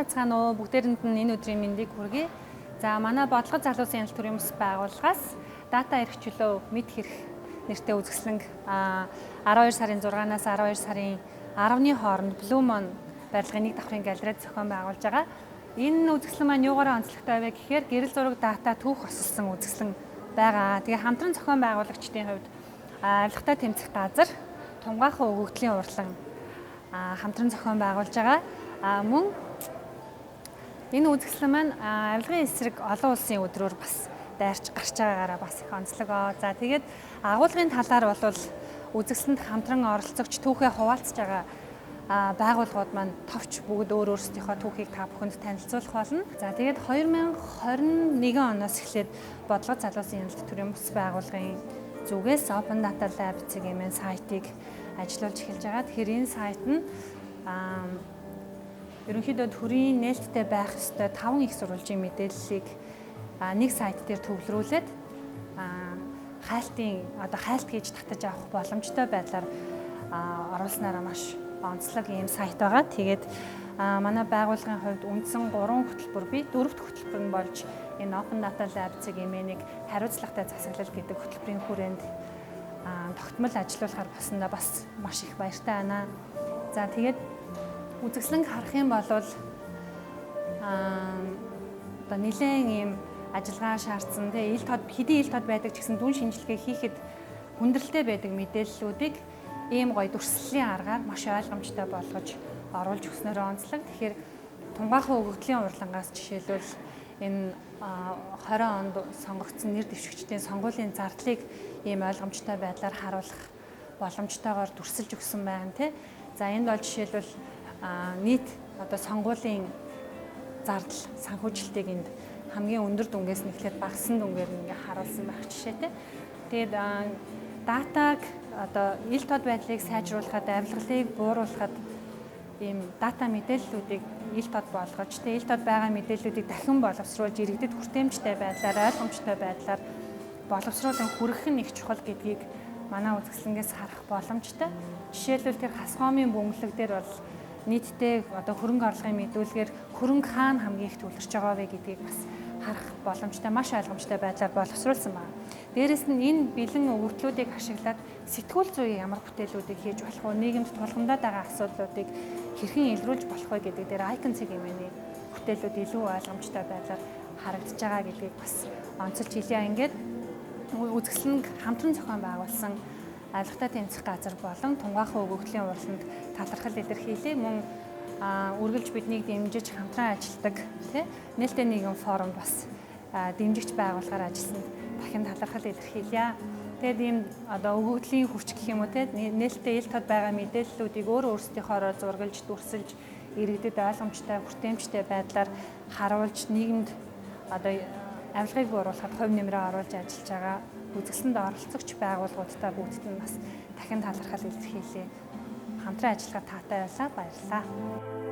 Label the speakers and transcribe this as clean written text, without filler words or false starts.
Speaker 1: байцгаана уу? Бүгдээрэнд нь энэ өдрийн мэндийг хүргэе. За манай бодлого залуусын янз бүрийн төс байгууллагаас дата эрх чөлөө мэд хэрэг нэртэй үзэсгэлэнг 12 сарын 6-наас 12 сарын 10-ны хооронд Blue Moon барилгын нэг давхрын галерейд зохион байгуулж байгаа. Энэ үзэсгэлэн маань юугаараа онцлогтой вэ гэхээр гэрэл зураг дата түүх осолсон үзэсгэлэн байгаа. Тэгээ хамтран зохион байгуулагчдын хувьд авилгатай тэмцэх газар, Тунгаахын өгөгдлийн урлан хамтран зохион байгуулж байгаа. Мөн энэ үзэсгэлэн маань авилгын эсрэг олон улсын өдрөөр бас дайрч гарч байгаагаараа бас их онцлогоо. За тэгээд агуулгын талаар бол үзэсгэлэнд хамтран оролцогч түүхээ хуваалцж байгаа байгууллагууд маань товч бүгд өөрсдийнхөө түүхийг та бүхэнд танилцуулах болно. За тэгээд 2021 оноос эхлээд бодлого залуусын янз бүрийн бүс байгууллагын зүгээс Open Data Lab цэгийн сайтыг ажиллуулж эхэлж байгаа. Тэгэхээр энэ сайт нь ерөнхийдөө төрийн нээлттэй байх ёстой 5 их сурвалжийн мэдээллийг нэг сайт дээр төвлөрүүлээд хайлт хийж татаж авах боломжтой байдлаар оруулснараа маш онцлог ийм сайт байгаа. Тэгээд манай байгууллагын хувьд үндсэн 3 хөтөлбөр бий. 4-р хөтөлбөр нь болж энэ Open Data Lab цэгийн хариуцлагатай засаглал гэдэг хөтөлбөрийн хүрээнд тогтмол ажиллуулахаар болсондоо бас маш их баяртай байна. За тэгээд үзэсгэлэнг харах юм бол одоо нэлээд ийм ажиллагаа шаардсан тийм хэдийн ил тод байдаг ч гэсэн дүн шинжилгээ хийхэд хүндрэлтэй байдаг мэдээллүүдийг ийм гоё дүрслэлийн аргаар маш ойлгомжтой болгож оруулж өгснөөрөө онцлог. Тэгэхээр Тунгаахын өгөгдлийн урлагаас жишээлбэл энэ 20 онд сонгогдсон нэр дэвшигчдийн сонгуулийн зардлыг ийм ойлгомжтой байдлаар харуулах боломжтойгоор дүрсэлж өгсөн байна тийм. За энд бол жишээлбэл нийт одоо сонгуулийн зардал санхүүжилтийг энд хамгийн өндөр дүнгээс нь эхлээд багассан дүнгээр ингээ харуулсан байх жишээтэй. Тэгээд датаг одоо ил тод байдлыг сайжруулахад, авилгалыг бууруулахад ийм дата мэдээллүүдийг ил тод болгож, ил тод байгаа мэдээллүүдийг дахин боловсруулж иргэдэд хүртээмжтэй байдлаар, ойлгомжтой байдлаар боловсруулан хүргэх нь их чухал гэдгийг манай үзэсгэлэнгээс харах боломжтой. Жишээлбэл тэр хасгоомын бөмбөлөг дээр бол нийтдээ одоо хөрөнгө орлогын мэдүүлгээр хөрөнгө хаана хамгийн их төвлөрч байгаа вэ гэдгийг бас харах боломжтой, маш ойлгомжтой байдлаар боловсруулсан байна. Дээрээс нь энэ бэлэн өгөгдлүүдийг ашиглаад сэтгүүл зүйн ямар бүтээлүүдийг хийж болох вэ, нийгэмд тулгамдаад байгаа асуудлуудыг хэрхэн илрүүлж болох вэ гэдэг дээр Icon цэгийн бүтээлүүд илүү ойлгомжтой байдлаар харагдаж байгаа гэдгийг бас онцолж хэлье. Ингээд үзэсгэлэнг хамтран зохион байгуулсан авилгатай тэмцэх газар болон Тунгаахын өгөгдлийн урланд талархал илэрхийлье. Мөн үргэлж биднийг дэмжиж хамтран ажилладаг нээлттэй нийгэм форум бас дэмжигч байгуулахаар ажилласанд дахин талархал илэрхийлье. Тэгээд ийм одоо өгөгдлийн хүч гэх юм уу нээлттэй ил тод байгаа мэдээллүүдийг өөрсдийнхоороо зургалж, дүрсэлж, иргэдэд ойлгомжтой, хүртээмжтэй байдлаар харуулж нийгэмд одоо авилгыг бууруулахад хувь нэмрээ оруулж ажиллаж байгаа үзэсгэлэнд оролцогч байгууллагуудтай бүгдд нь бас дахин талархал илэрхийлье. Хамтран ажиллахад таатай байлаа. Баярлалаа.